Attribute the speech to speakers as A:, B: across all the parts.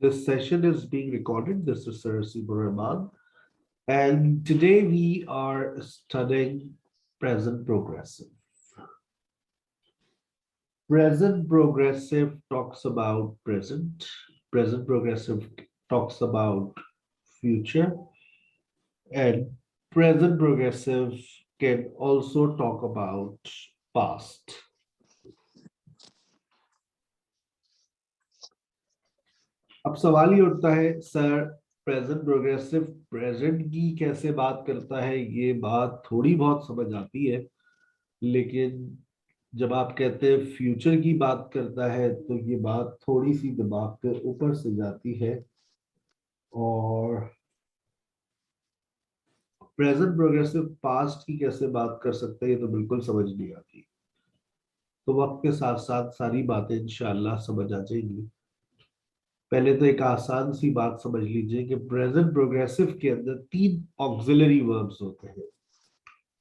A: This session is being recorded. This is Sir Sibur Rahman, and today we are studying present progressive. Present progressive talks about present. Present progressive talks about future, and present progressive can also talk about past. अब सवाल ये उठता है sir, present progressive present की कैसे बात करता है? ये बात थोड़ी बहुत समझ आती है, लेकिन जब आप कहते हैं फ्यूचर की बात करता है तो ये बात थोड़ी सी दिमाग के ऊपर से जाती है, और प्रेजेंट प्रोग्रेसिव पास्ट की कैसे बात कर सकते हैं ये तो बिल्कुल समझ नहीं आती। तो वक्त के साथ साथ सारी बातें इंशाल्लाह समझ आ जाएंगी। पहले तो एक आसान सी बात समझ लीजिए कि प्रेजेंट प्रोग्रेसिव के अंदर 3 ऑक्सिलरी वर्ब्स होते हैं।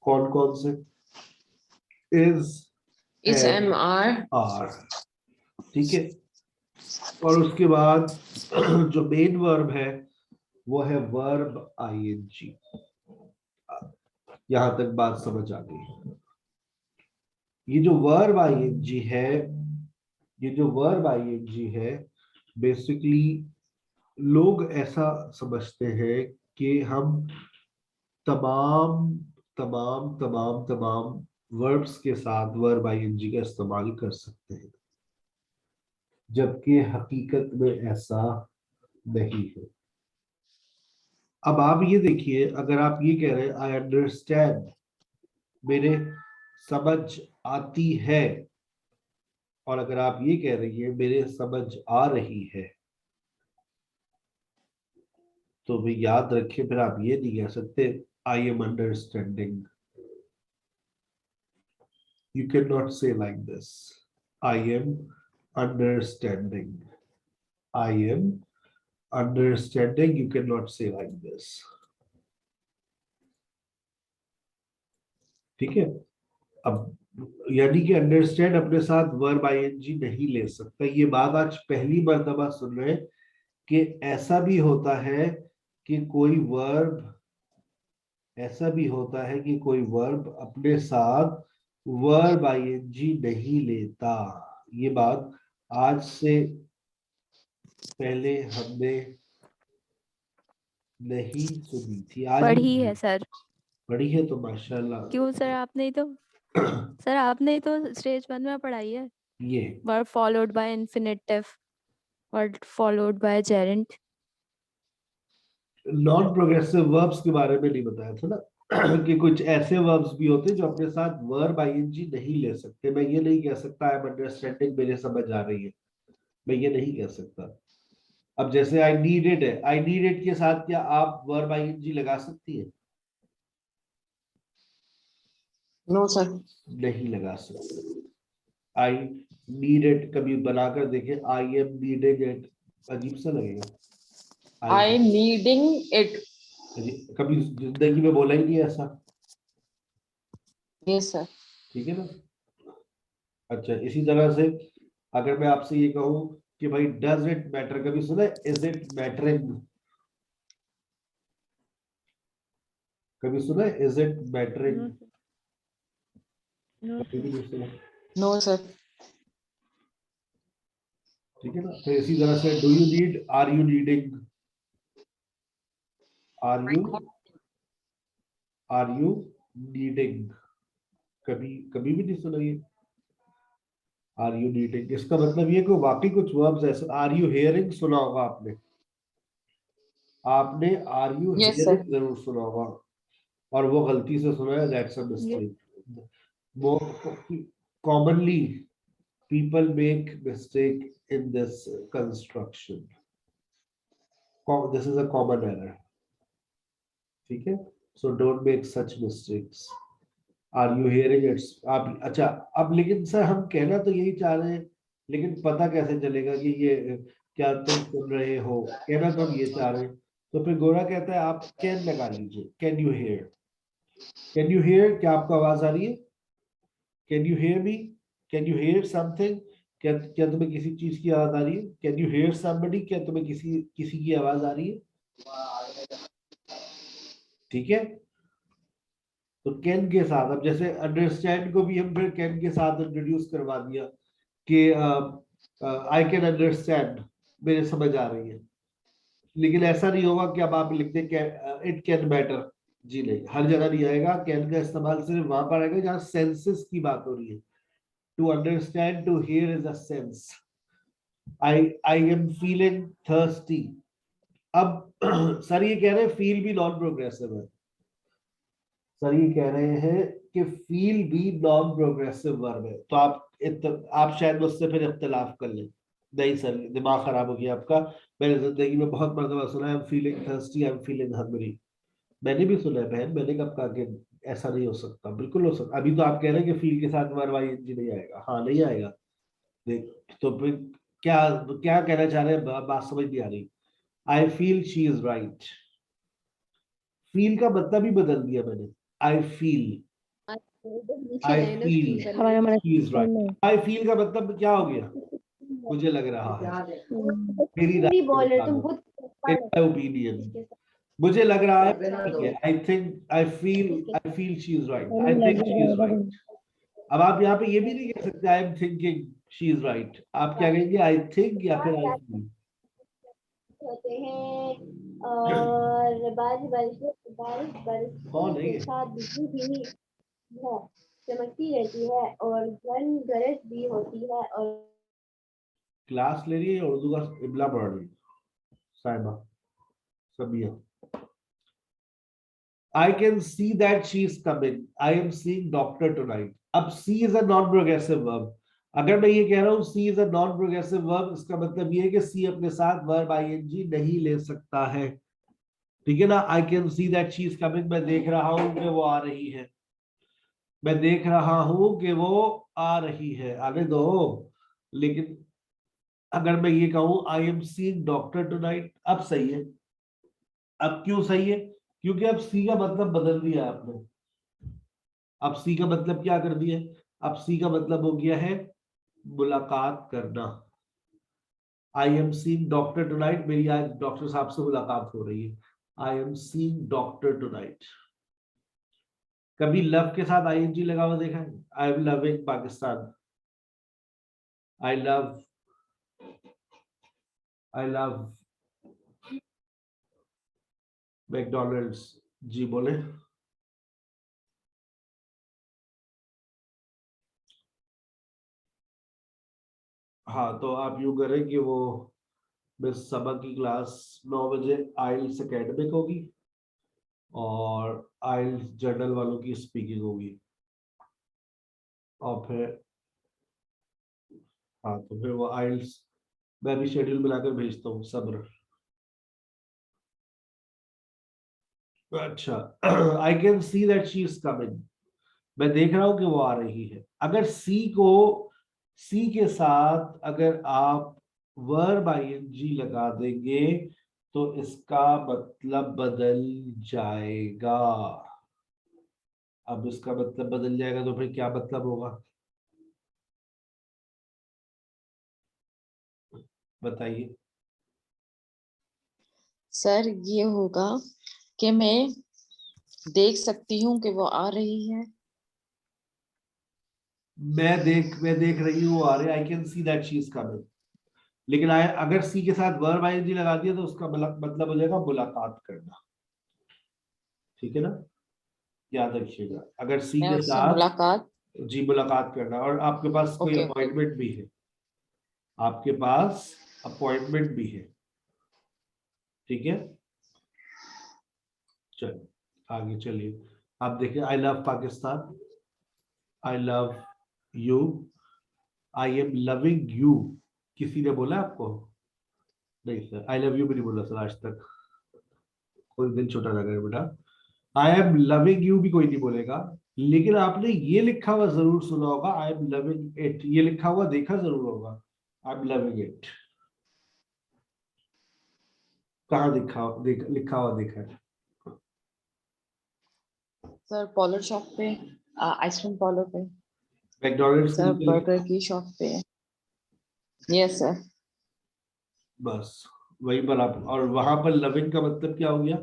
A: कौन कौन से? इज,
B: एम आर,
A: आर, ठीक है। और उसके बाद जो मेन वर्ब है वो है वर्ब आईएनजी। यहां तक बात समझ आ गई। ये जो वर्ब आईएनजी है, ये जो वर्ब आईएनजी है, बेसिकली लोग ऐसा समझते हैं कि हम तमाम तमाम तमाम तमाम वर्ब्स के साथ वर्ब आईएनजी का इस्तेमाल कर सकते हैं, जबकि हकीकत में ऐसा नहीं है। अब आप ये देखिए, अगर आप ये कह रहे हैं आई अंडरस्टैंड, मेरे समझ आती है, और अगर आप ये कह रही है मेरे समझ आ रही है, तो भी याद रखिए, फिर आप ये नहीं कह सकते I am understanding. You cannot say like this. I am understanding. I am understanding. You cannot say like this. ठीक है। अब यानी कि अंडरस्टैंड अपने साथ वर्ब आईएनजी नहीं ले सकता। ये बात आज पहली मर्तबा सुन रहे हैं कि ऐसा भी होता है कि कोई वर्ब, ऐसा भी होता है कि कोई वर्ब अपने साथ वर्ब आईएनजी नहीं लेता। ये बात आज से पहले हमने नहीं सुनी थी, आज ही
C: पढ़ी है सर।
A: पढ़ी है तो माशाल्लाह।
C: क्यों सर, आपने ही तो सर आपने ही तो स्टेज 1 में पढ़ाई है।
A: ये
C: verb followed by infinitive, verb followed by Geraint.
A: Non progressive verbs के बारे में नहीं बताया था ना कि कुछ ऐसे वर्ब्स भी होते हैं जो अपने साथ वर्ब आईएनजी नहीं ले सकते। मैं ये नहीं कह सकता आई एम अंडरस्टैंडिंग, मेरे समझ आ रही है, मैं ये नहीं कह सकता। अब जैसे आई नीड इट है, आई नीड इट के साथ क्या आप वर्ब आईएनजी लगा सकती है?
B: नो सर,
A: नहीं लगा सकते। आई नीड इट कभी बनाकर देखें, आई एम नीडिंग इट, अजीब सा लगेगा।
B: आई नीडिंग इट।
A: कभी जिंदगी में बोला ही नहीं ऐसा।
B: Yes sir.
A: ठीक है ना? अच्छा, इसी तरह से अगर मैं आपसे ये कहूं कि भाई डज इट मैटर, कभी सुना है इज इट मैटरिंग? कभी सुना है इज इट मैटरिंग? कभी भी नहीं सुना।
B: No sir.
A: ठीक है ना? फिर इसी तरह से do you need, are you needing, are you needing, कभी कभी भी नहीं सुना ये आर यू नीडिंग। इसका मतलब ये कि वाकई कुछ वर्ब्स ऐसे, आर यू हियरिंग सुना होगा आपने, आपने are you
B: yes sir.
A: Hearing जरूर सुना होगा, और वो गलती से सुना है, दैट्स अ मिस्टेक। वो commonly people make mistake in this construction. This is a common error. ठीक है? So don't make such mistakes. Are you hearing it? आप अच्छा, अब लेकिन सर हम कहना तो यही चाह रहे हैं, लेकिन पता कैसे चलेगा कि ये क्या तुम सुन रहे हो? कहना तो हम ये चाह रहे हैं। तो फिर गोरा कहता है आप कैन लगा लीजिए, can you hear, can you hear, क्या आपको आवाज आ रही है? Can you hear me? Can you hear something? क्या तुम्हें किसी चीज की आवाज आ रही है? Can you hear somebody? क्या तुम्हें किसी किसी की आवाज आ रही है? ठीक है, तो कैन के साथ, अब जैसे अंडरस्टैंड को भी हम फिर कैन के साथ इंट्रोड्यूस करवा दिया कि आई कैन अंडरस्टैंड, मेरे समझ आ रही है। लेकिन ऐसा नहीं होगा कि अब आप लिख दें इट कैन मैटर, जी नहीं, हर जगह नहीं आएगा। कैन का इस्तेमाल सिर्फ वहां पर आएगा जहां सेंसेस की बात हो रही है। To understand, to hear is a sense. I am feeling thirsty. अब सर ये कह रहे हैं फील भी नॉन प्रोग्रेसिव है। सर ये कह रहे हैं कि फील भी नॉन प्रोग्रेसिव वर्ब है। तो आप शायद मुझसे फिर इख्तिलाफ कर लें। नहीं सर, दिमाग खराब हो गया आपका। मैंने जिंदगी में बहुत मरतबा सुना है I am feeling thirsty, I am feeling hungry. मैंने भी सुना है बहन, मैंने कब कहा कि ऐसा नहीं हो सकता? बिल्कुल हो सकता। अभी तो आप कह रहे हैं कि फील के साथ वर्ब आईएनजी नहीं आएगा। हाँ नहीं आएगा। देख तो फिर क्या क्या कहना चाह रहे हैं, बात समझ नहीं आ रही। I feel she is right. Feel का मतलब ही बदल दिया मैंने। आई फील,
D: नीचे
A: आई
D: लाइनर्स
A: फील
D: फील करना है।
A: She is right. I feel का मतलब क्या हो गया? मुझे लग रहा है, मेरी राय
D: हिंदी
A: के
D: बोल रहे तुम
A: मुताबिक,
D: खुद
A: इन माय ओपिनियन, मुझे लग रहा है ठीक है। I feel she is right, I think she is right. अब आप यहाँ पे ये भी नहीं कह सकते I am thinking she is right. आप क्या कहेंगे? आई थिंक या फिर आई फील?
D: होते हैं और बारिश
A: कौन है
D: के
A: ये?
D: साथ बिजली भी है, चमकती रहती है और घन गरज भी होती है और
A: क्लास ले रही है उर्दू का इबला पढ़ रही है साहिबा सबिया। I can see that she is coming. I am seeing doctor tonight. अब see is a non-progressive verb. अगर मैं ये कह रहा हूँ see is a non-progressive verb, इसका मतलब ये है कि see अपने साथ verb ing नहीं ले सकता है। ठीक है ना? I can see that she is coming. मैं देख रहा हूँ कि वो आ रही है। मैं देख रहा हूँ कि वो आ रही है, आने दो। लेकिन अगर मैं ये कहूँ I am seeing doctor tonight, अब सही है। अब क्यों सही है? क्योंकि अब सी का मतलब बदल दिया आपने। अब सी का मतलब क्या कर दिया? अब सी का मतलब हो गया है मुलाकात करना। I am seeing doctor tonight, मेरी आज डॉक्टर साहब से मुलाकात हो रही है। I am seeing doctor tonight. कभी लव के साथ आईएनजी लगा हुआ देखा है? I am loving Pakistan. I love, I love McDonald's. जी बोले। हाँ तो आप यूं करें कि वो मिस सबा की क्लास 9 बजे आइल्स एकेडमिक होगी और आइल्स जर्नल वालों की स्पीकिंग होगी। और फिर हाँ तो फिर वो आइल्स मैं भी शेड्यूल मिलाकर भेजता हूँ, सब्र। अच्छा I can see that she is coming. मैं देख रहा हूं कि वो आ रही है। अगर सी के साथ अगर आप वर्ब आईएनजी लगा देंगे तो इसका मतलब बदल जाएगा। अब इसका मतलब बदल जाएगा तो फिर क्या मतलब होगा बताइए?
B: सर ये होगा कि मैं देख सकती हूँ कि वो आ रही है।
A: मैं देख रही हूँ आ रही, I can see that she is coming. लेकिन अगर सी के साथ वर्ब आईएनजी लगा दिया तो उसका मतलब हो जाएगा मुलाकात करना। ठीक है ना? याद रखिएगा, अगर सी
B: मैं
A: के
B: उससे
A: साथ
B: मुलाकात।
A: जी मुलाकात करना और आपके पास कोई
B: ओके ओके।
A: अपॉइंटमेंट भी है, आपके पास अपॉइंटमेंट भी है। ठीक है, चलिए आगे चलिए। आप देखिए, I love Pakistan, I love you, I am loving you. किसी ने बोला आपको? नहीं सर, आई लव यू भी नहीं बोला सर आज तक। कोई दिन छोटा लग रहा है बेटा। आई एम लविंग यू भी कोई नहीं बोलेगा। लेकिन आपने ये लिखा हुआ जरूर सुना होगा, आई एम लविंग इट, ये लिखा हुआ देखा जरूर होगा। आई एम लविंग इट कहाँ लिखा हुआ देखा है?
B: सर पॉलर शॉप पे, आइसक्रीम पॉलर पे।
A: मैकडोनल्ड्स पे
B: सर
A: नीचे लिखा
B: बर्गर की शॉप पे। Yes, sir.
A: बस वही पर आप, और वहां पर लविंग का मतलब क्या हो गया?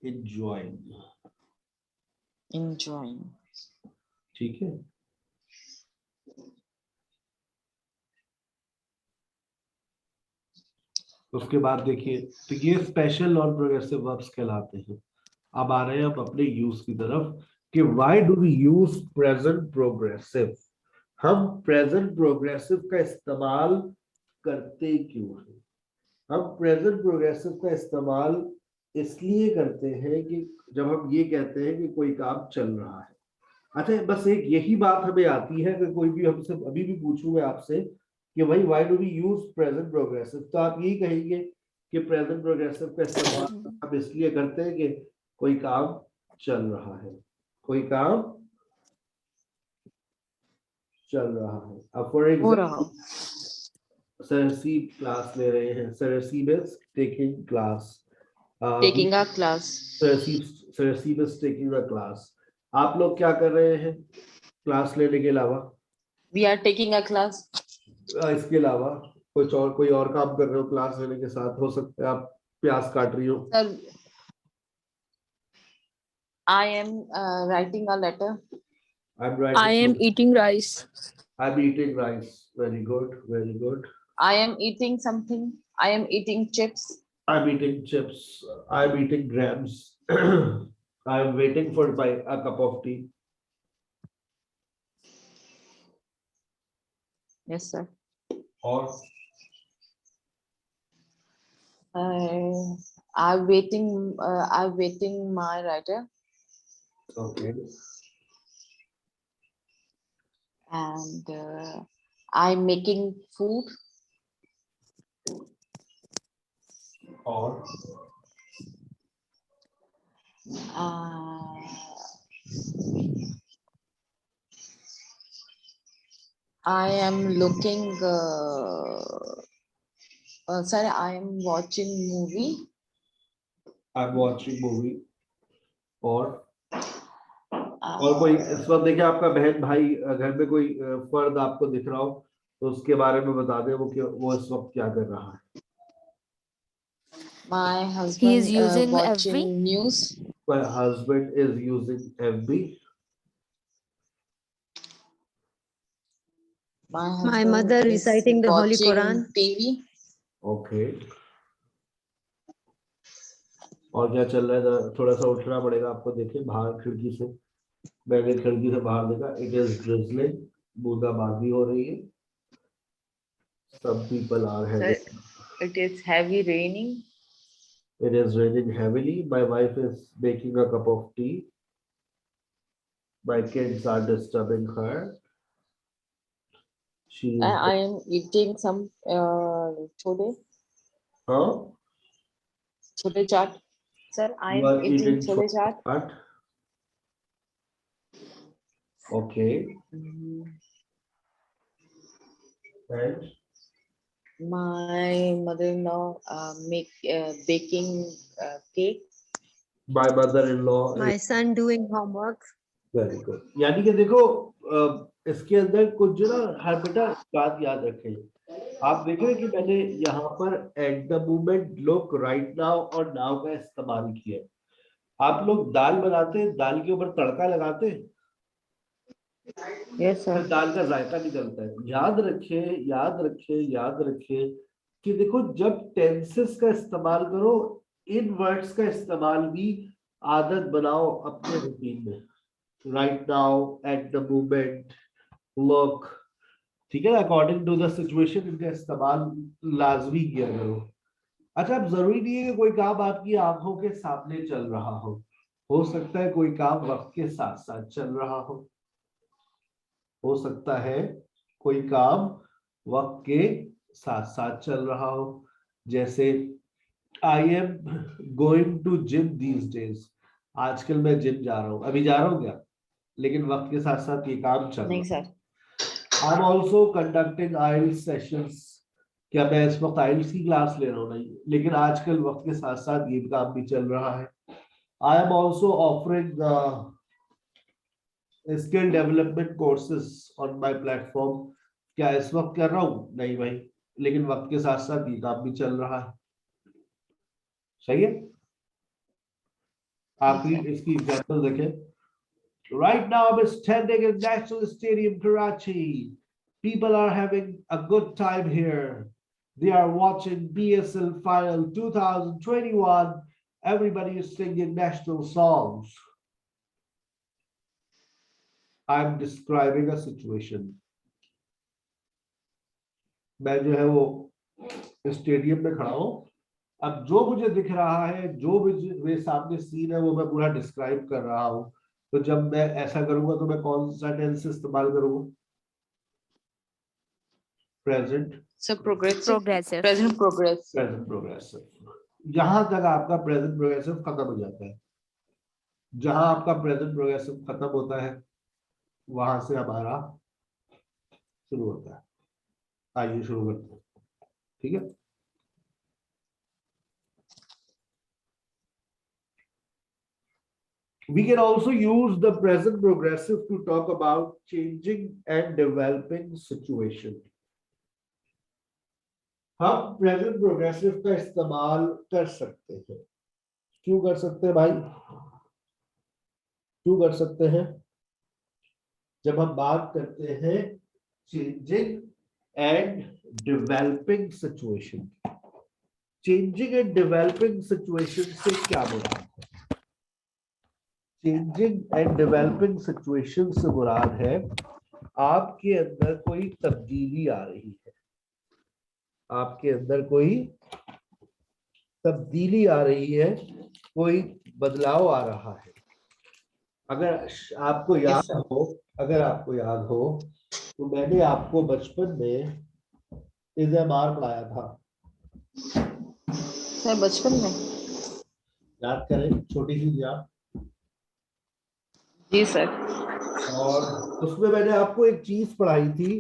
A: एंजॉइंग।
B: Enjoying.
A: ठीक है। उसके बाद देखिए, तो ये स्पेशल और प्रोग्रेसिव वर्ब्स कहलाते हैं। अब आ रहे हैं हम अपने यूज की तरफ कि why do we use present progressive. हम प्रेजेंट प्रोग्रेसिव का इस्तेमाल करते क्यों हैं? हम प्रेजेंट प्रोग्रेसिव का इस्तेमाल इसलिए करते हैं कि जब हम ये कहते हैं कि कोई काम चल रहा है। अच्छा, बस एक यही बात हमें आती है कि कोई भी हमसे अभी भी पूछूं मैं आपसे कि भाई why do we use present progressive, तो आप यही कहेंगे कि प्रेजेंट प्रोग्रेसिव का इस्तेमाल हम इसलिए करते हैं कि कोई काम चल रहा है, कोई काम चल रहा है। अब फॉर
B: हो रहा हो।
A: एग्जाम्पल सरसीब क्लास ले रहे हैं, सरसीब is taking class,
B: Taking a class.
A: सरसीब इज टेकिंग अ क्लास। आप लोग क्या कर रहे हैं क्लास लेने के अलावा?
B: We are taking a class.
A: इसके अलावा कोई और काम कर रहे हो क्लास लेने के साथ? हो सकता है आप प्याज काट रही हो।
B: Sir, I am writing a letter.
C: I am eating rice.
A: I'm eating rice. Very good, very good.
B: I am eating something. I am eating chips.
A: I'm eating chips. I'm eating grams. I'm waiting for a cup of tea.
B: Yes, sir.
A: और
B: I'm waiting my writer,
A: okay.
B: and I'm making food.
A: और
B: Uh, I am looking. Sir, I am watching movie.
A: I'm watching movie. और
B: Uh,
A: कोई इस वक्त देखिए आपका बहन भाई घर में कोई फर्द आपको दिख रहा हो तो उसके बारे में बता दें वो इस वक्त क्या कर रहा है।
B: My
C: He
B: husband
C: is using
B: watching
C: FB.
B: news.
A: My husband is using FB.
B: My
E: My
B: husband
E: mother
B: is
E: reciting the Holy
B: watching
E: Quran.
B: TV.
A: Okay. और क्या चल रहा है? थोड़ा सा उठना पड़ेगा आपको। देखिए बाहर खिड़की से, मैंने खिड़की से बाहर देखा, इट इज ड्रिजलिंग, बूंदाबांदी हो रही है। Some people are
B: Sir,
A: having,
B: it is heavy raining.
A: it is raining heavily. My wife is making a cup of tea. My kids are disturbing her. She is,
B: I am eating some chole
A: huh?
B: chaat. Sir, I
A: You
B: am
A: are
B: eating
A: eating
B: chole chaat.
A: what? Okay. And
B: My mother-in-law baking cake.
A: my mother-in-law is
E: My son doing homework.
A: Very good. यानी कि देखो इसके अंदर कुछ जो ना, हर बेटा बात याद रखें। आप देख रहे हैं कि मैंने यहाँ पर at the moment, look, right now और नाउ का इस्तेमाल किया। आप लोग दाल बनाते हैं, दाल के ऊपर तड़का लगाते हैं,
B: Yes,
A: फिर
B: sir.
A: दाल का जायका निकलता है। याद रखें, याद रखें, याद रखें कि देखो जब टेंसेस का इस्तेमाल करो, इन वर्ड्स का इस्तेमाल भी आदत बनाओ अपने रूटीन में। Right now, at the moment, look, ठीक है, अकॉर्डिंग टू द सिचुएशन इनका इस्तेमाल लाजमी किया करो। अच्छा, अब जरूरी नहीं है कि कोई काम आपकी आंखों के सामने चल रहा हो सकता है कोई काम वक्त के साथ साथ चल रहा हो सकता है कोई काम वक्त के साथ साथ चल रहा हो। जैसे I am going to gym these days, आजकल मैं जिम जा रहा हूं, अभी जा रहा हूं क्या, लेकिन वक्त के साथ साथ ये काम चल
B: नहीं
A: रहा है।
B: Sir.
A: I am also conducting IELTS sessions, क्या मैं इस वक्त आइल्स की क्लास ले रहा हूँ? नहीं, लेकिन आजकल वक्त के साथ साथ ये काम भी चल रहा है। I am also offering skill development courses on my platform, क्या इस वक्त कर रहा हूँ? नहीं भाई, लेकिन वक्त के साथ साथ ये काम भी चल रहा है। सही है। आखिरी इसकी एग्जांपल देखें। Right now I'm standing in National Stadium, Karachi. People are having a good time here. They are watching BSL Final 2021. Everybody is singing national songs. I'm describing a situation. मैं जो है वो स्टेडियम में खड़ा हूँ। अब जो मुझे दिख रहा है, जो मेरे सामने सीन है, वो मैं पूरा डिस्क्राइब कर रहा हूँ। तो जब मैं ऐसा करूंगा तो मैं कौन सा टेंस इस्तेमाल करूंगा? Present
B: progressive
C: Progressive.
B: Present progressive.
A: Present progressive. यहां तक आपका प्रेजेंट प्रोग्रेसिव खत्म हो जाता है। जहां आपका प्रेजेंट प्रोग्रेसिव खत्म होता है वहां से हमारा शुरू होता है। आइए शुरू करते हैं। ठीक है। We can also use the present progressive to talk about changing and developing situation. हम प्रेजेंट प्रोग्रेसिव का इस्तेमाल कर सकते हैं। क्यों कर सकते हैं भाई? क्यों कर सकते हैं? जब हम बात करते हैं changing and developing situation. Changing and developing situation से क्या मुराद है? चेंजिंग एंड डेवलपिंग सिचुएशन से मुराद है आपके अंदर कोई तब्दीली आ रही है। आपके अंदर कोई तब्दीली आ रही है, कोई बदलाव आ रहा है। अगर आपको याद हो, तो मैंने आपको बचपन में इज़मार पढ़ाया था।
B: सर बचपन में
A: याद करें, छोटी सी याद।
B: जी सर।
A: और उसमें मैंने आपको एक चीज पढ़ाई थी।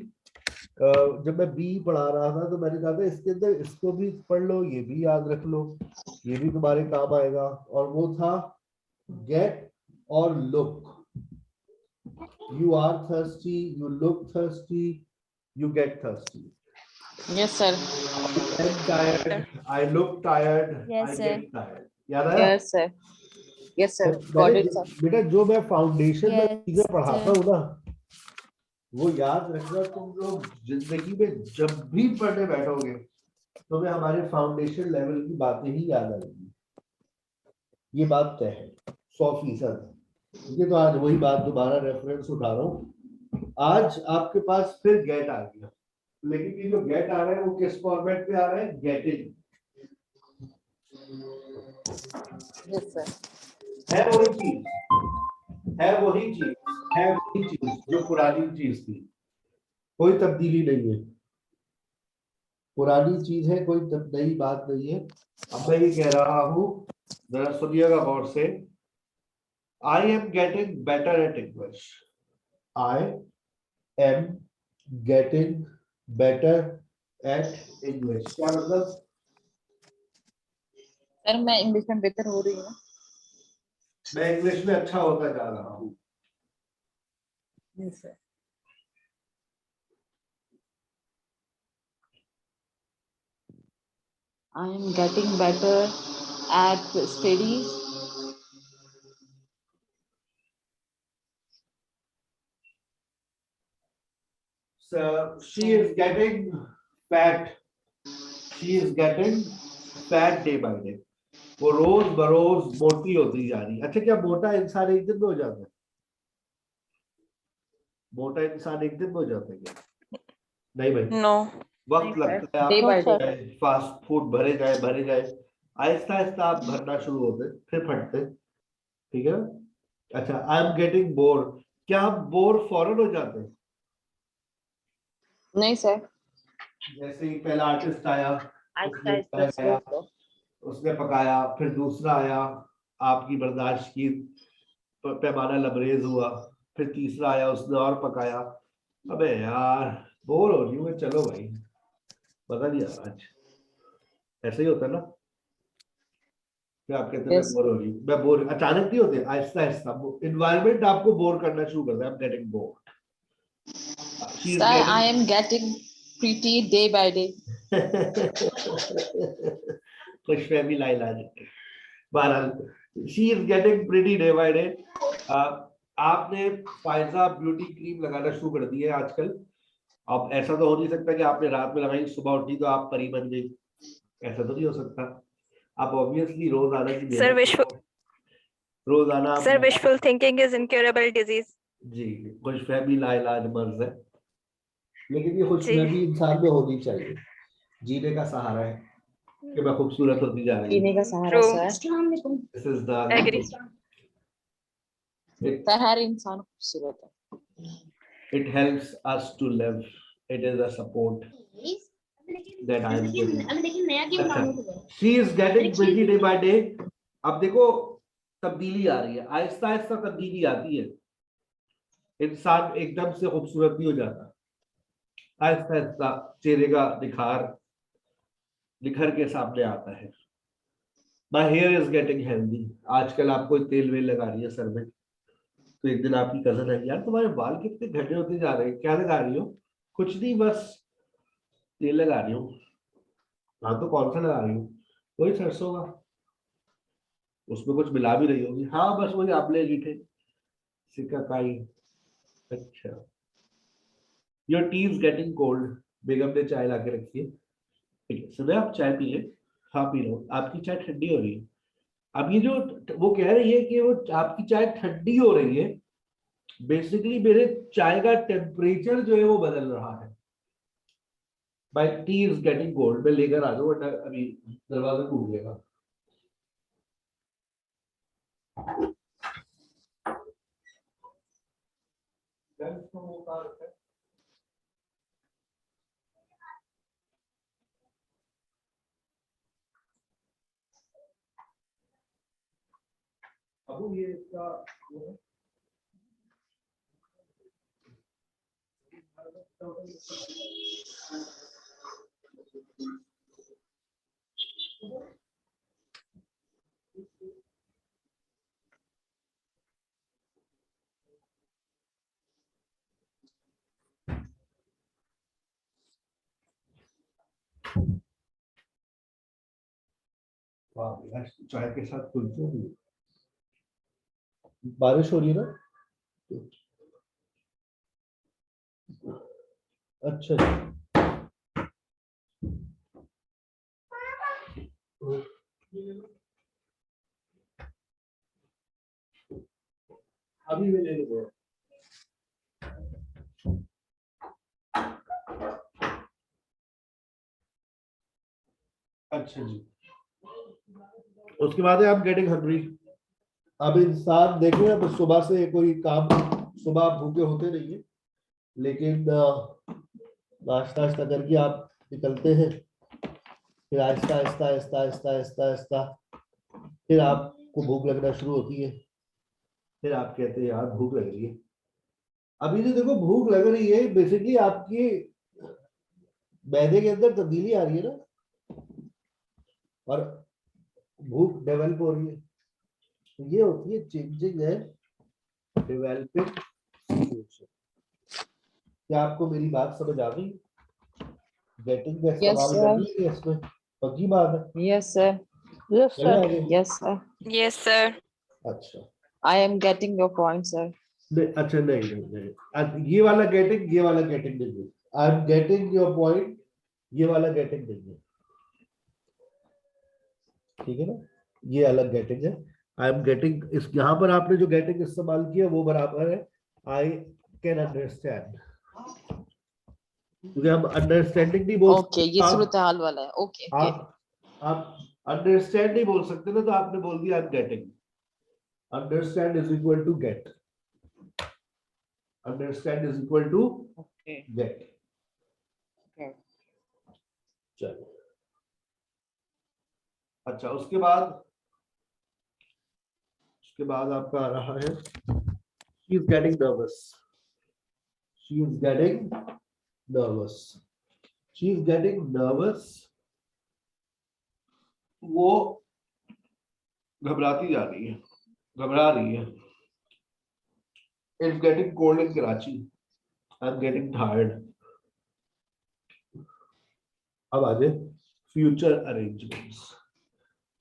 A: जब मैं बी पढ़ा रहा था तो मैंने कहा था इसके अंदर इसको भी पढ़ लो, ये भी याद रख लो, ये भी तुम्हारे काम आएगा। और वो था गेट और look. You are thirsty, you look thirsty, you get thirsty.
B: Yes sir.
A: I am tired, I look tired,
C: Yes,
A: I
C: sir.
A: Get tired. याद आया?
B: Yes sir. Yes sir, got it sir.
A: बेटा जो मैं foundation में
C: Yes,
A: चीजें पढ़ाता
C: sir.
A: हूँ ना, वो याद रखना। तुम लोग जिंदगी में जब भी पढ़ने बैठोगे तो मैं हमारे फाउंडेशन लेवल की बातें ही याद आएंगी। ये बात तय है 100%। ये तो आज वही बात दोबारा रेफरेंस उठा रहा हूँ। आज आपके पास फिर गेट आ गया, लेकिन ये जो गेट आ रहा है वो किस फॉर्मेट पे आ रहा है? गेटिंग।
B: Yes sir.
A: है वही चीज, है वही चीज, है वही चीज जो पुरानी चीज थी। कोई तब्दीली नहीं है, पुरानी चीज है, कोई नई बात नहीं है। अब मैं ये कह रहा हूं, जरा सुनिएगा गौर से। आई am getting better at English. I am getting better at English. क्या मतलब?
B: सर मैं इंग्लिश में बेहतर हो रही हूँ।
A: मैं इंग्लिश में अच्छा होता जा रहा हूँ।
B: Yes sir. I am getting better at studies.
A: So she is getting fat. She is getting fat day by day. वो रोज बरोज मोटी होती जा रही है। अच्छा, क्या मोटा इंसान एक दिन में हो जाता है? मोटा इंसान एक दिन में हो जाता है क्या? नहीं भाई,
B: नो,
A: वक्त लगता है।
B: Day by day.
A: आप फास्ट फूड भरे जाए आहिस्ता आहिस्ता आप भरना शुरू होते, फिर फटते। ठीक है। अच्छा, आई एम गेटिंग बोर। क्या आप बोर फौरन हो जाते हैं?
B: नहीं सर।
A: जैसे ही पहला आर्टिस्ट आया, उसने पकाया, फिर दूसरा आया, आपकी बर्दाश्त की पैमाना लबरेज हुआ, फिर तीसरा आया, उसने और पकाया। अबे यार बोर हो रही हूँ, चलो भाई पता नहीं यार आज। ऐसे ही होता है ना? क्या आप कहते हैं? मैं बोर हो रही हूँ, मैं बोर अचानक नहीं होते, आहिस्ता आहिस्ता एनवायरनमेंट आपको बोर करना शुरू करता है। I am getting bored.
B: Sir, I am getting pretty day by day.
A: खुशफहमी लाइलाज। बहरहाल she is getting pretty day by day. आपने फायजा ब्यूटी क्रीम लगाना शुरू कर दी है आजकल। अब ऐसा तो हो नहीं सकता कि आपने रात में लगाई, सुबह उठी तो आप परी बन गई, ऐसा तो नहीं हो सकता। आप ऑब्वियसली रोजाना की
F: Sir,
A: रोजाना आप
F: wishful thinking is incurable disease.
A: जी खुशफहमी लाइलाज मर्ज है, लेकिन ये
F: जी।
A: खुशफहमी इंसान में होनी चाहिए, जीने का सहारा है कि मैं खूबसूरत होती जा रही
B: जीने
A: हूँ।
B: का सहारा
F: True.
B: Sir.
A: This is the
F: Agree.
B: Sir हर इंसान खूबसूरत है।
A: it helps us to live, it is a support that I am giving. अच्छा, she is getting pretty day by day. अब देखो तब्दीली आ रही है, आहिस्ता आहिस्ता तब्दीली आती है, इंसान एकदम से खूबसूरत नहीं हो जाता, आहिस्ता आहिस्ता चेहरे का निखर के सामने आता है। My hair is getting healthy. आजकल आपको तेल वेल लगा रही है सर में, तो एक दिन आपकी कजन है, यार तुम्हारे बाल कितने घटे होते जा रहे हैं, क्या लगा रही हो? कुछ नहीं, बस तेल लगा रही हूँ। हाँ तो कौन सा लगा रही हूँ? वही सरसों का, उसमें कुछ मिला भी रही होगी। हाँ बस वही आंवले रीठे सिकाकाई। अच्छा, your tea is getting cold. बेगम ने चाय ला के रखी है, ठीक है सुबह आप चाय पी ले। हाँ पी लो, आपकी चाय ठंडी हो रही है। अब ये जो वो कह रही है कि वो आपकी चाय ठंडी हो रही है, बेसिकली मेरे चाय का टेम्परेचर जो है वो बदल रहा है। My T is getting cold. मैं लेकर आ जाऊँ वरना अभी दरवाजा टूट जाएगा। अब ये इसका वो है। वाह यार, चाय के साथ कुल्फी भी। बारिश हो रही है ना? अच्छा अभी मैं ले लूंगा। अच्छा जी, उसके बाद है आप गेटिंग हंग्री। अब इंसान देखें, अब सुबह से कोई काम, सुबह आप भूखे होते नहीं है, लेकिन नाश्ता आस्ता करके आप निकलते हैं, फिर आहिस्ता आहिस्ता आहिस्ता आहिस्ता आहिस्ता आहिस्ता फिर आपको भूख लगना शुरू होती है, फिर आप कहते हैं यार भूख लग रही है। अभी जो देखो भूख लग रही है, बेसिकली आपकी मैदे के अंदर तब्दीली आ रही है ना, और भूख डेवलप हो रही है, ये होती है चेंजिंग है डेवलपिंग सिचुएशन। क्या आपको मेरी बात समझ आ गई? गेटिंग का इस्तेमाल कर लीजिए इसमें, पक्की बात है।
B: Yes sir.
E: Yes, sir.
B: Yes sir.
F: Yes, sir.
A: अच्छा
B: आई am getting your point sir.
A: नहीं, अच्छा नहीं नहीं नहीं, ये वाला गेटिंग नहीं है। I am getting your point, ये वाला गेटिंग नहीं है, ठीक है ना? ये अलग गेटिंग है। आई एम गेटिंग, इस यहाँ पर आपने जो गेटिंग इस्तेमाल किया वो बराबर है आई कैन अंडरस्टैंड, क्योंकि हम अंडरस्टैंडिंग नहीं बोल
B: ओके, ये सूरत हाल वाला है। Okay okay.
A: आप अंडरस्टैंड नहीं बोल सकते ना, तो आपने बोल दिया I am getting. Understand is equal to get, understand is equal to
B: okay
A: get. चलो अच्छा, उसके बाद आपका आ रहा है she is getting nervous, she is getting nervous, she is getting nervous, वो घबराती जा रही है, घबरा रही है। It's getting cold in Karachi, I'm getting tired, अब आ जाए फ्यूचर अरेंजमेंट्स।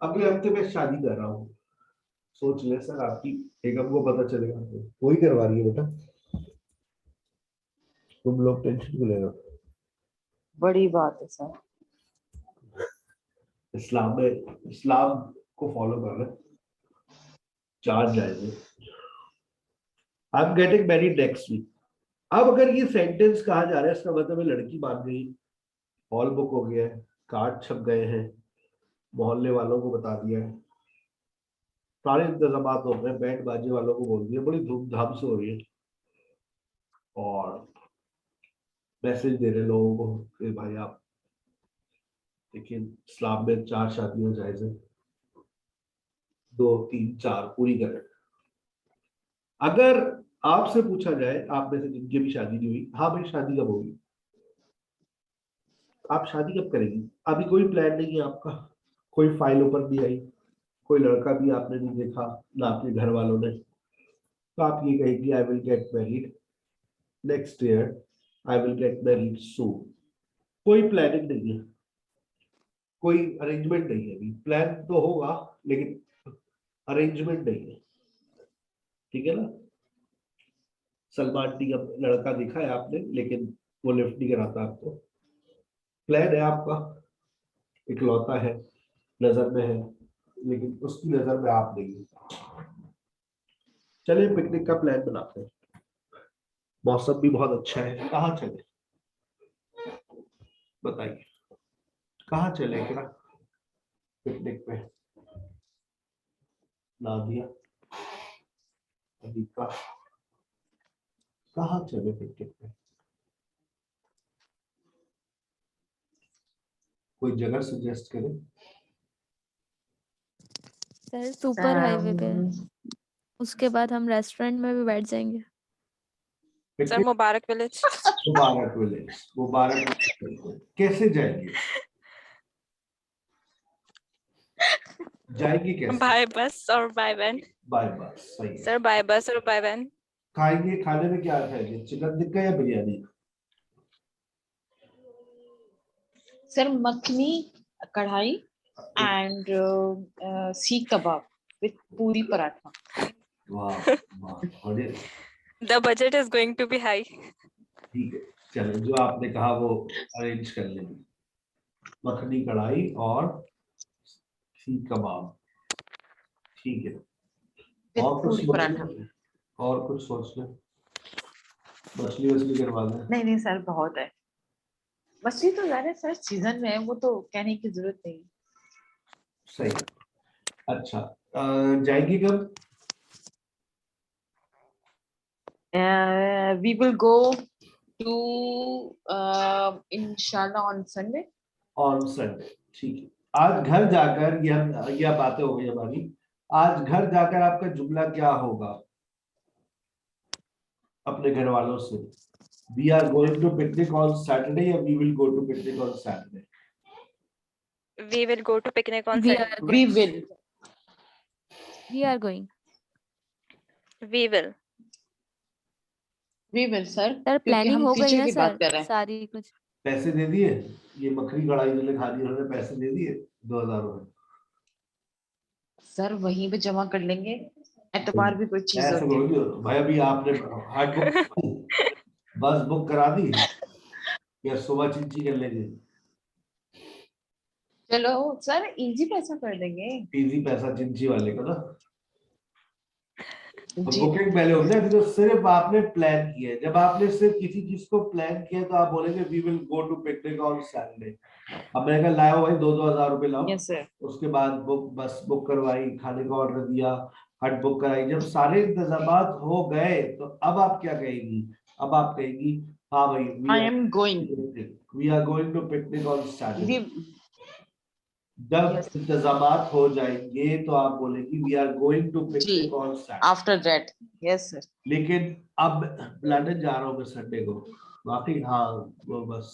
A: अगले हफ्ते में शादी कर रहा हूँ, सोच ले सर आपकी, एक हमको पता चलेगा, वही करवा रही है बेटा, तुम लोग टेंशन क्यों ले रहे हो?
B: बड़ी बात है सर।
A: इस्लाम में, इस्लाम को फॉलो कर रहे, 4 जायजे। I am getting married next week. अब अगर ये सेंटेंस कहा जा रहा है, इसका मतलब है लड़की मान गई, हॉल बुक हो गया है, कार्ड छप गए हैं, मोहल्ले वालों को बता दिया है, सारे इंतजाम हो गए, बैंड बाजे वालों को बोल दिया, बड़ी धूमधाम से हो रही है, और मैसेज दे रहे लोगों को कि भाई आप देखिए इस्लाम में 4 शादियां जायज है, 2 3 4 पूरी करें। अगर आपसे पूछा जाए, आप में से जिनकी भी शादी नहीं हुई, हाँ भाई शादी कब होगी, आप शादी कब करेंगी? अभी कोई प्लान नहीं है आपका, कोई फाइल ओपन नहीं आई, कोई लड़का भी आपने नहीं देखा, ना आपके घर वालों ने, तो आप ये कहेंगे I will get married next year, I will get married soon. कोई प्लानिंग नहीं है, कोई अरेंजमेंट नहीं है, अभी प्लान तो होगा लेकिन अरेंजमेंट नहीं है, ठीक है ना? सलमान टी का लड़का देखा है आपने, लेकिन वो लिफ्ट नहीं कराता आपको। प्लान है आपका, इकलौता है, नजर में है, लेकिन उसकी नजर में आप नहीं है। चलिए पिकनिक का प्लान बनाते हैं, मौसम भी बहुत अच्छा है, कहाँ चले बताइए, कहाँ चले क्या पिकनिक पे? नादिया, अनिका, कहाँ चले पिकनिक पे? कोई जगह सजेस्ट करें।
C: सर सुपर हाईवे पे, उसके बाद हम रेस्टोरेंट में भी बैठ जाएंगे।
F: Sir,
A: picnic
F: Mubarak Village.
A: Mubarak village, Mubarak village कैसे जाएंगे? जाएंगे कैसे?
F: By bus or by van?
A: By bus, सही है।
F: Sir, by bus or by van?
A: खाएंगे, खाने में क्या खाएंगे, चिकन टिक्का या बिरयानी?
B: सर मखनी कढ़ाई एंड सीख कबाब विथ पूरी पराठा।
A: वाह वाह, बढ़िया,
F: The budget is going to be high.
A: ठीक है, चलो जो आपने कहा वो अरेंज कर लेंगे, मखनी कढ़ाई और सीख कबाब, ठीक है।
B: विथ
A: और कुछ
B: पूरी
A: सोच
B: पराठा।
A: लें, और कुछ सोच लें, मछली वछली करवा दें।
B: नहीं नहीं सर बहुत है, मछली तो ज्यादा सर सीजन में है, वो तो कहने की जरूरत नहीं।
A: सही, अच्छा जाएगी कब?
B: वी विल गो टू इंशाल्लाह ऑन संडे।
A: ऑन संडे, ठीक है। आज घर जाकर यह बातें हो गई हमारी, आज घर जाकर आपका जुमला क्या होगा अपने घर वालों से? We are going to picnic on Saturday या we will go to picnic on Saturday?
F: We will go to picnic on
C: We
F: Sunday.
C: are
B: we will
C: we are going.
F: We will.
B: Sir
C: sir
B: क्योंकि
C: planning
B: हम
C: हो गई
B: future
C: ना
B: की बात
C: sir,
B: कर रहे हैं।
C: सारी कुछ।
A: पैसे दे दिए, ये मखनी कढ़ाई जो खा ली उन्होंने, पैसे दे दिए 2000 रुपए।
B: सर वहीं पे जमा कर लेंगे, एतबार भी कोई चीज
A: ऐसे
B: होती है।
A: बोलोगे भाई, अभी आपने हार्ड बुक, बस बुक करा दी या सुबह चिंची कर लेंगे?
B: चलो सर इजी पैसा कर देंगे।
A: इजी पैसा चिंची वाले को ना,
B: जी
A: बुकिंग पहले हो गया, अभी तो सिर्फ आपने प्लान किया है। जब आपने सिर्फ किसी चीज को प्लान किया तो आप बोलेंगे we will go to picnic on Saturday. अब मैंने कहा लाओ भाई 2-2 हजार रुपए लाओ,
B: यस सर।
A: उसके बाद बस बुक करवाई, खाने का ऑर्डर दिया, हट बुक कराई, जब सारे इंतजामात हो गए तो अब आप क्या कहेगी? अब आप कहेगी हाँ भाई
B: I am going.
A: We are going to picnic on Saturday.
B: We
A: जब
B: Yes.
A: इंतजामात हो जाएंगे तो आप बोलेगी we are going to picnic on Saturday.
B: After that yes sir.
A: लेकिन अब लंदन जा रहा हूँ मैं संडे को, बाकी हाँ वो बस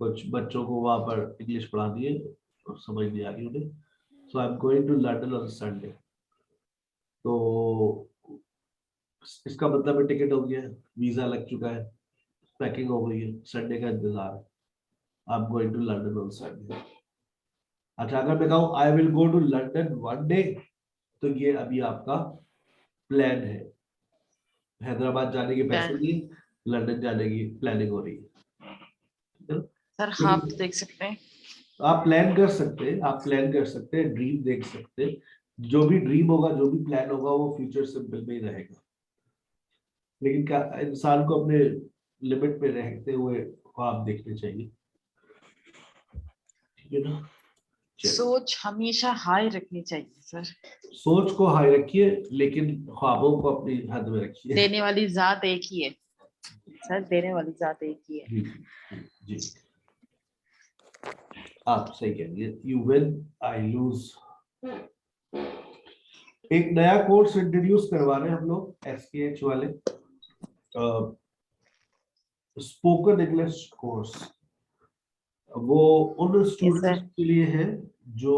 A: कुछ बच्चों को वहां पर इंग्लिश पढ़ा दिए और समझ नहीं आ रही उन्हें, so I am going to London on Sunday. तो इसका मतलब टिकट हो गया, वीजा लग चुका है, पैकिंग हो गई है, संडे का इंतजार है। I am going to London on Sunday. अच्छा, अगर मैं कहूँ I will go to London one day, तो ये अभी आपका प्लान है। हैदराबाद जाने के पैसे दिए, लंदन जाने की प्लानिंग हो रही है।
B: सर हाफ देख सकते हैं।
A: आप प्लान कर सकते हैं, आप प्लान कर सकते हैं, ड्रीम देख सकते हैं। जो भी ड्रीम होगा, जो भी प्लान होगा, वो फ्यूचर सिंपल में ही रहेगा। लेकिन क्या इंसान को अपने लिमिट पे रहते हुए ख्वाब देखने चाहिए, ठीक है ना। चलिए।
B: सोच हमेशा हाई रखनी चाहिए सर।
A: सोच को हाई रखिए, लेकिन ख्वाबों को अपनी हद में रखिए।
B: देने वाली जात एक ही है सर, देने वाली जात एक ही है।
A: जी जी, आप सही कहेंगे। You win, I lose. एक नया कोर्स इंट्रोड्यूस करवा रहे हैं हम लोग SPH वाले, स्पोकन इंग्लिश कोर्स। वो उन स्टूडेंट्स के लिए है जो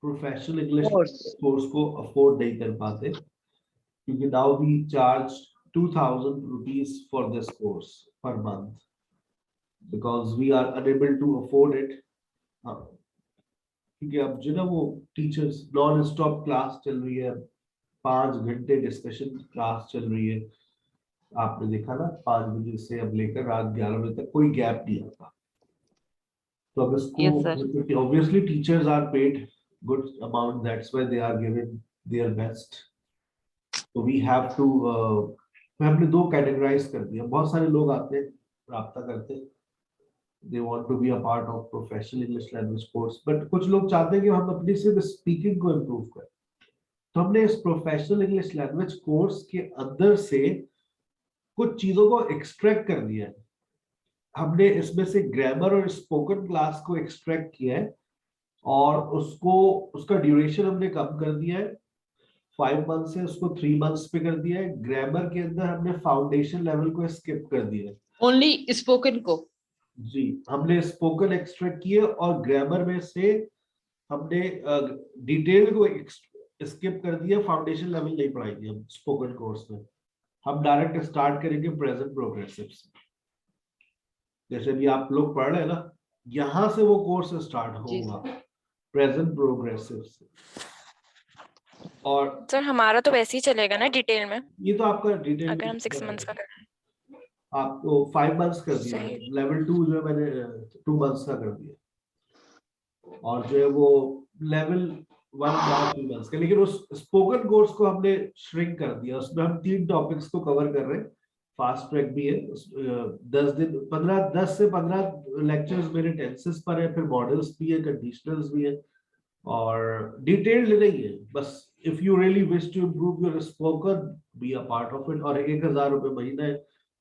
A: प्रोफेशनल इंग्लिश कोर्स को अफोर्ड नहीं कर पाते, क्योंकि now we charge 2000 rupees for this course per month because we are unable to afford it. क्योंकि अब जो ना वो टीचर्स नॉन स्टॉप क्लास चल रही है, 5 घंटे डिस्कशन क्लास चल रही है। आपने देखा ना, 5 बजे से अब लेकर रात 11 बजे तक कोई गैप नहीं आता। तो अब इसको obviously teachers are paid good amount, that's why they are giving their best. तो वी हैव टू, हमने 2 कैटेगराइज कर दिया। बहुत सारे लोग आते हैं, राब्ता करते हैं, they want to be a part of professional English language course, but कुछ लोग चाहते हैं कि हम अपनी सिर्फ स्पीकिंग को इम्प्रूव करें। तो हमने इस प्रोफेशनल इंग्लिश लैंग्वेज कोर्स के अंदर से कुछ चीजों को एक्सट्रैक्ट कर दिया है। हमने इसमें से ग्रामर और स्पोकन क्लास को एक्सट्रैक्ट किया है, और उसका ड्यूरेशन हमने कम कर दिया है। 5 मंथ से उसको 3 मंथ्स पे कर दिया है। ग्रामर के अंदर हमने फाउंडेशन लेवल को स्किप कर दिया है।
B: ओनली स्पोकन को
A: जी, हमने स्पोकन एक्सट्रैक्ट किए, और ग्रामर में से हमने डिटेल को स्किप कर दिया। फाउंडेशन लेवल नहीं पढ़ाएंगे हम स्पोकन कोर्स में। हम डायरेक्ट स्टार्ट करेंगे प्रेजेंट प्रोग्रेसिव से। जैसे भी आप लोग पढ़ रहे हैं ना, यहां से वो कोर्स स्टार्ट होगा प्रेजेंट प्रोग्रेसिव से। और
F: सर हमारा तो वैसे ही चलेगा ना डिटेल में,
A: ये तो आपका डिटेल
F: अगर हम 6 मंथ्स का करें।
A: आपको 5 मंथ्स कर दिया, लेवल 2 जो है मैंने 2 मंथ्स का कर दिया, और जो है वो लेवल 1 3 मंथ्स का। लेकिन उस स्पोकन कोर्स को हमने श्रिंक कर दिया। उसमें हम 3 टॉपिक्स को कवर कर रहे हैं। फास्ट ट्रैक भी है, 10 से 15 लेक्चर्स मेरे टेंसेस पर है, फिर मॉडल्स भी है, कंडीशनल्स भी है, और डिटेल्ड नहीं है। बस if you really wish to improve your spoken, be a part of it. और 1000 रुपए महीना है,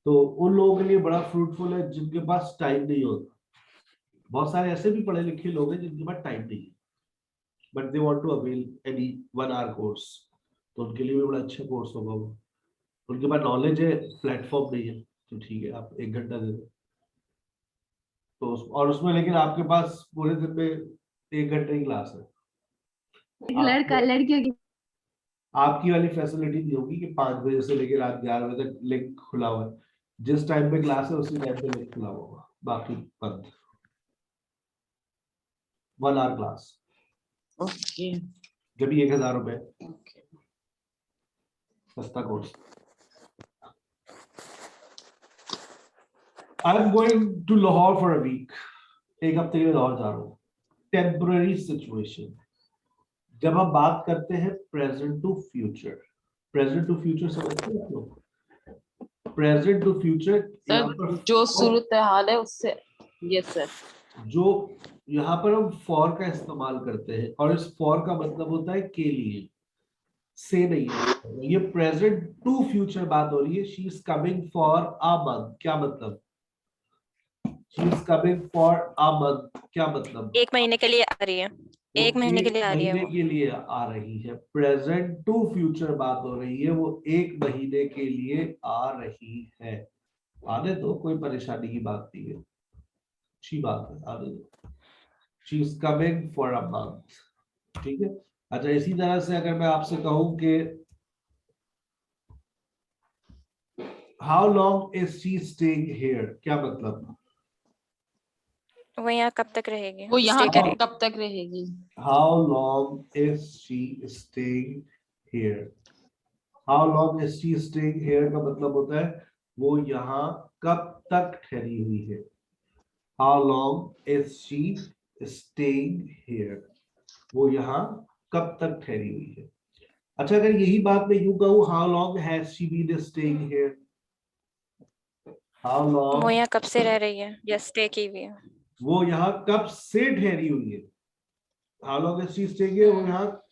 A: तो उन लोगों के लिए बड़ा फ्रूटफुल है जिनके पास टाइम नहीं होता। बहुत सारे ऐसे भी पढ़े लिखे लोग हैं जिनके पास टाइम नहीं है, but they want to avail any 1 hour course, तो उनके लिए भी बड़ा अच्छा कोर्स होगा वो। उनके पास नॉलेज है, प्लेटफॉर्म नहीं है, तो ठीक है आप 1 घंटा दे दो। तो और उसमें लेकिन आपके पास पूरे दिन में 1 घंटे की क्लास है।
E: लड़का लड़कियों की
A: आपकी वाली फैसिलिटी नहीं होगी कि 5 बजे से लेकर रात 11 बजे तक लिंक खुला हुआ है। जिस टाइम पे क्लास है उसी टाइम पे लिंक खुला हुआ होगा, बाकी बंद। 1 आवर क्लास,
B: ओके
A: जब भी 1000 रुपए सस्ता course. I am going to Lahore for a week. 1 हफ्ते के लिए लाहौर जा रहा हूँ। Temporary situation. जब हम बात करते हैं present to future, present to future समझते हैं आप लोग? प्रेजेंट टू फ्यूचर,
B: सर जो सूरत हाल है उससे, यस सर,
A: जो यहाँ पर हम फॉर का इस्तेमाल करते हैं, और इस फॉर का मतलब होता है के लिए, से नहीं है। ये प्रेजेंट टू फ्यूचर बात हो रही है। She is coming for a month, क्या मतलब? She is coming for a month, क्या मतलब?
F: 1 महीने के लिए आ रही है, 1 महीने के लिए आ रही है
A: महीने
F: वो।
A: के लिए आ रही है। प्रेजेंट टू फ्यूचर बात हो रही है, वो 1 महीने के लिए आ रही है। आने दो, कोई परेशानी की बात नहीं है, अच्छी बात है, आने दो। She is coming for a month, ठीक है। अच्छा, इसी तरह से अगर मैं आपसे कहूं कि how long is she staying here, क्या मतलब?
F: वो यहाँ कब तक रहेगी?
B: वो यहाँ
F: Stay करेगी।
B: कब तक रहेगी?
A: How long is she staying here? How long is she staying here का मतलब होता है वो यहाँ कब तक ठहरी हुई है. How long is she staying here? वो यहाँ कब तक ठहरी हुई है. अच्छा, अगर यही बात मैं यूं कहूँ, how long has she been staying here? How long?
F: वो यहाँ कब से रह रही है या स्टे की हुई है?
A: वो यहाँ कब से ठहरी हुई है. How long is she staying here? वो यहाँ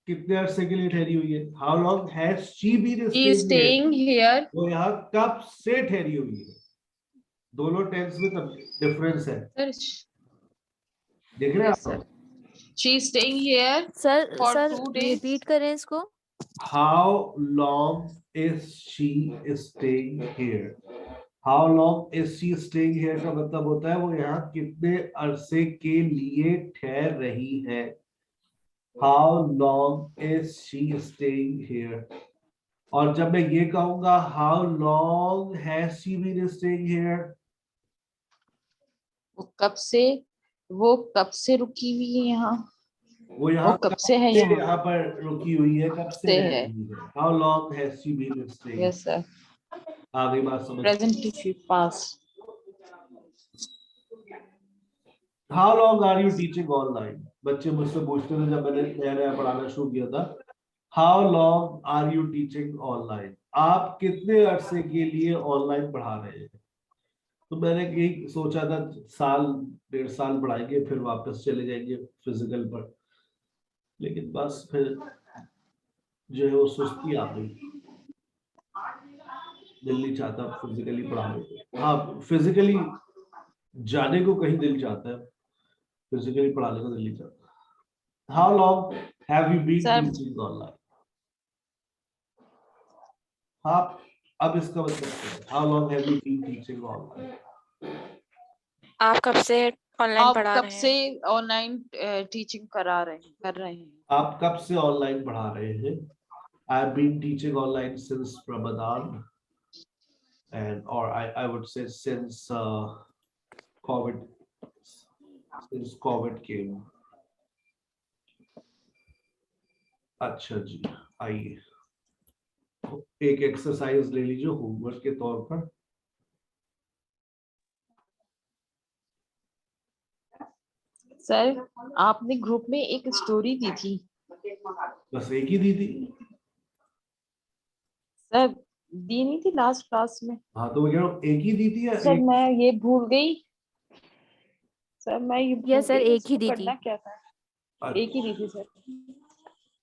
A: कितने अरसे के लिए ठहरी हुई है. How long has she been
B: She is
A: staying here?
B: staying here.
A: वो यहाँ कब से ठहरी हुई है. दोनों टेंस में डिफरेंस है.
B: Sir,
A: देख रहे हैं
B: yes,
A: आप?
B: sir. She is staying here.
C: Sir
B: For
C: sir
B: 2 days.
C: Repeat करें इसको.
A: How long is she staying here? How long is she staying here का मतलब होता है वो यहाँ कितने अरसे के लिए ठहर रही है. How long is she staying here? और जब मैं ये कहूंगा how long has she been staying here?
B: वो कब से रुकी हुई है यहाँ?
A: वो यहाँ
B: कब से है यहाँ?
A: यहाँ पर रुकी हुई है, कब से
B: से
A: रह
B: है.
A: रही है. How long has she been staying?
B: Yes, sir.
A: आगे बात समझ.
B: Present to past.
A: How long are you teaching online? बच्चे मुझसे पूछते थे जब मैंने नया पढ़ाना शुरू किया था. How long are you teaching online? आप कितने अरसे के लिए ऑनलाइन पढ़ा रहे हैं? तो मैंने यही सोचा था 1.5 साल पढ़ाएंगे फिर वापस चले जाएंगे फिजिकल पर. लेकिन बस फिर जो है वो सुस्ती आ गई. दिल नहीं चाहता फिजिकली पढ़ाने को. हाँ, फिजिकली जाने को कहीं दिल चाहता है, फिजिकली पढ़ाने को दिल नहीं चाहता. How long have you been
B: Sir.
A: teaching online? हाँ, अब इसका मतलब क्या है? How long have you been teaching online?
F: आप कब से ऑनलाइन
B: आप
F: पढ़ा
B: कब
F: रहे हैं?
B: से ऑनलाइन टीचिंग कर रहे हैं?
A: आप कब से ऑनलाइन पढ़ा रहे हैं? I've been teaching online since Ramadan, and or I would say since COVID, since COVID came. अच्छा जी, आइए एक एक्सरसाइज ले लीजिए होमवर्क के तौर पर.
B: सर, आपने ग्रुप में एक स्टोरी दी थी.
A: बस एक ही दी थी.
B: सर, दी नहीं थी लास्ट क्लास में?
A: हाँ, तो वो कह रहा हूँ एक ही दी थी या
B: सर
A: एक?
B: मैं ये भूल गई. सर मैं ये भूल
C: सर,
B: गई,
C: एक ही
B: उसको
C: दी
B: करना
C: थी.
B: क्या था? एक ही दी थी सर.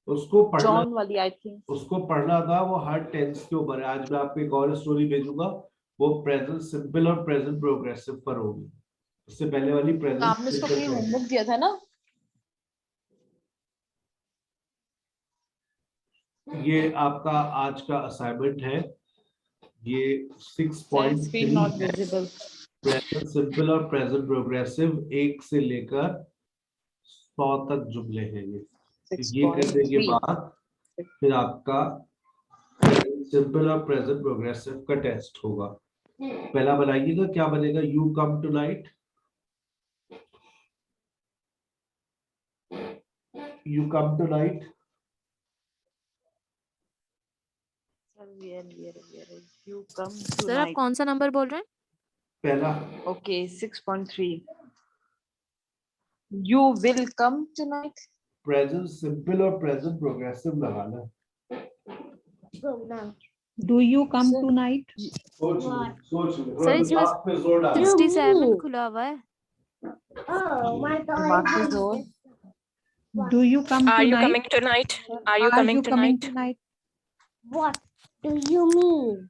A: उसको पढ़ना,
B: जॉन वाली आई थिंक.
A: उसको पढ़ना था. वो हर टेंस के ऊपर है. आज मैं आपको एक और स्टोरी भेजूंगा, वो प्रेजेंट सिंपल और प्रेजेंट प्रोग्रेसिव पर होगी. उससे पहले वाली प्रेजेंट
B: आपने उसको अपनी होमवर्क दिया था ना?
A: ये आपका आज का असाइनमेंट है. ये
B: Sir, screen not
A: 6.3
B: visible.
A: Present simple और प्रेजेंट प्रोग्रेसिव 1 से लेकर 100 तक जुमले हैं. ये करने के
B: 6.3.
A: बाद फिर आपका सिंपल और प्रेजेंट प्रोग्रेसिव का टेस्ट होगा. पहला बनाइएगा, क्या बनेगा? You come tonight. You come tonight.
B: You come
C: sir आप
B: tonight.
C: कौन सा नंबर बोल रहे हैं?
A: पहला.
B: Okay, 6.3. You will come tonight.
A: Present simple और प्रेजेंट प्रोग्रेसिव लगाना.
E: Do you come
B: Sir.
E: tonight?
A: सोच
C: सर, इसमें
A: आप पे जोर डालो.
C: 67 खुला हुआ है.
D: Oh my
B: Mark is
D: god.
B: on.
E: Do you come
F: Are you
E: tonight?
F: coming tonight? Are you
E: Are
F: coming
E: you coming
F: tonight?
E: tonight?
D: What do you mean?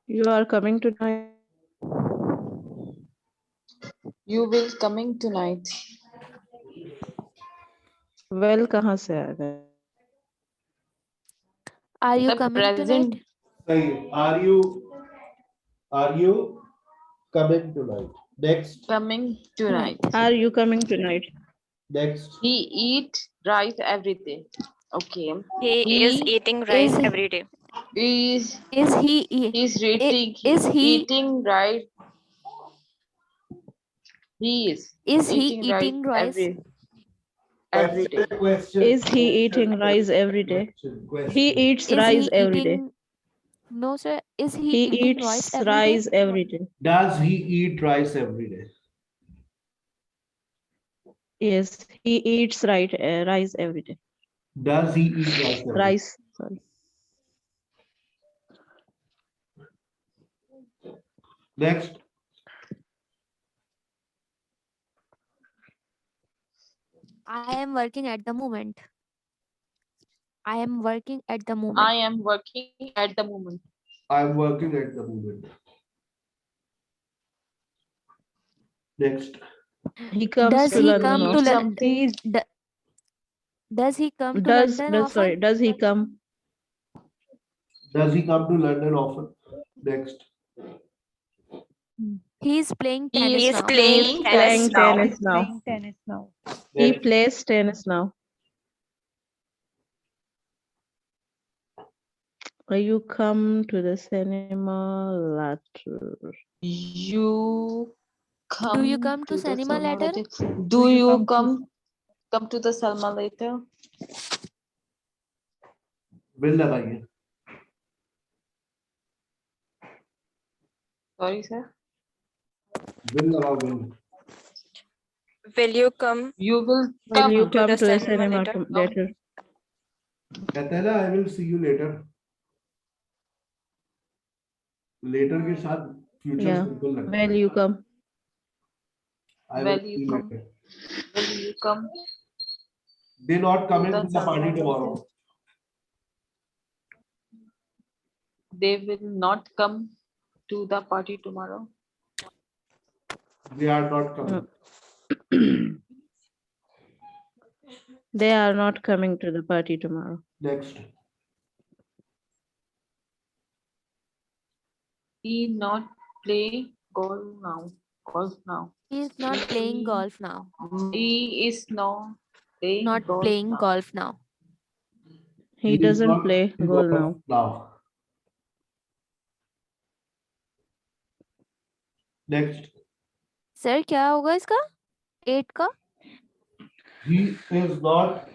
E: You are coming tonight.
B: You will coming tonight.
E: Well, कहाँ से आ गए?
C: Are you
B: The
C: coming
B: present.
C: tonight?
A: सही. Are you coming tonight? Next.
B: Coming tonight.
E: Are you coming tonight?
A: Next.
B: He eat rice every day. Okay.
F: He is eating rice
C: is-
F: every day.
B: Is
C: Is he
B: he's eating?
C: is he
B: eating right? He is
C: is he
B: eating rice
C: eating rice?
B: every day.
A: Question.
E: Is he eating rice every day? He eats
C: Is
E: rice
C: he
E: every day.
C: eating? No, sir. Is he
E: He
C: eating rice
E: eats
C: every day?
E: rice every day.
A: Does he eat rice every day?
E: Yes, he eats rice every day.
A: Does he eat rice every day?
E: Rice, sorry.
A: Next.
C: I am working at the moment. I am working at the moment.
B: I am working at the moment.
A: I'm working at the moment. Next.
E: He comes
C: Does
E: to
C: he
E: London
C: come to
E: often.
B: something.
C: Does he come to
E: Does
C: London often?
E: does he come?
A: Does he come to London often? Next.
C: He is playing
B: He
C: tennis
F: He is
C: now.
F: playing tennis
E: Playing
F: now.
E: tennis now. He
A: Next.
E: plays tennis now. You come to the cinema later.
B: You come.
C: Do you come to
B: the
C: cinema
B: cinema
C: later?
B: Do you come to the cinema later?
A: Bill लगाइए.
B: Sorry, sir.
A: Bill लगाओ bill.
F: Will you come?
B: You will
E: Will you
B: come.
E: come
F: the
E: to the
F: cinema
E: cinema
F: later?
E: later?
A: कहता है ना I will see you later. Later के साथ future
E: Yeah.
A: simple लगता
E: Will
A: है.
E: you come?
A: I will
B: Will you
A: see you
B: come?
A: later.
B: Will you come?
A: They not coming
B: the
A: to the party
B: cinema
A: tomorrow.
B: later? They will not come to the party tomorrow.
A: They are not coming.
E: They are not coming to the party tomorrow.
A: Next.
B: He not play golf now. Golf now.
C: He is not playing golf now.
B: He is not playing
C: Not
B: golf
C: playing
B: now.
C: golf now.
E: He
A: is
E: doesn't
A: not
E: play
A: playing
E: golf
A: golf
E: now.
A: now. Next.
C: Sir क्या होगा इसका 8 का?
A: He is not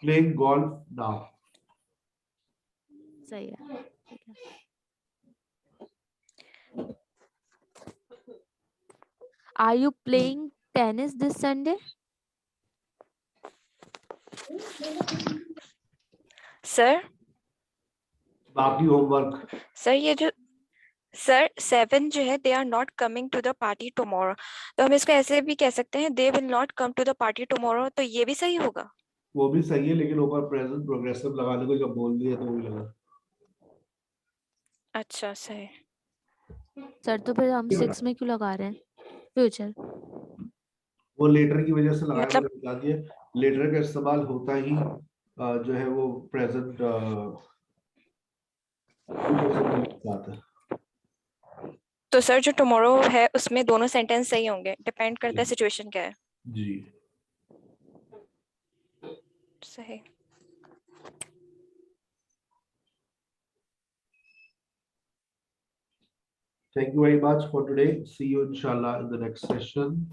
A: playing golf now.
C: सही है. ठीक है. Are you playing tennis this Sunday?
F: Sir,
A: बाकी homework.
F: sir ये जो सर 7 जो है they are not coming to the party tomorrow, तो हम इसको ऐसे भी कह सकते हैं they will not come to the party tomorrow, तो ये भी सही होगा.
A: वो भी सही है लेकिन ऊपर प्रेजेंट प्रोग्रेसिव लगाने को जब बोल दिया तो वही लगा.
F: अच्छा सही.
C: सर तो फिर हम 6 में क्यों लगा रहे हैं? फ्यूचर.
A: वो लेटर की वजह से लगाया
F: मतलब-
A: मैंने बता दिया. लेटर का इस्तेमाल होता ही जो है वो प्रेजेंट आता है.
F: तो सर जो टुमारो है उसमें दोनों सेंटेंस सही होंगे, डिपेंड करता है सिचुएशन क्या है.
A: जी.
F: सही.
A: Thank you very much for today. See you inshallah in the next session.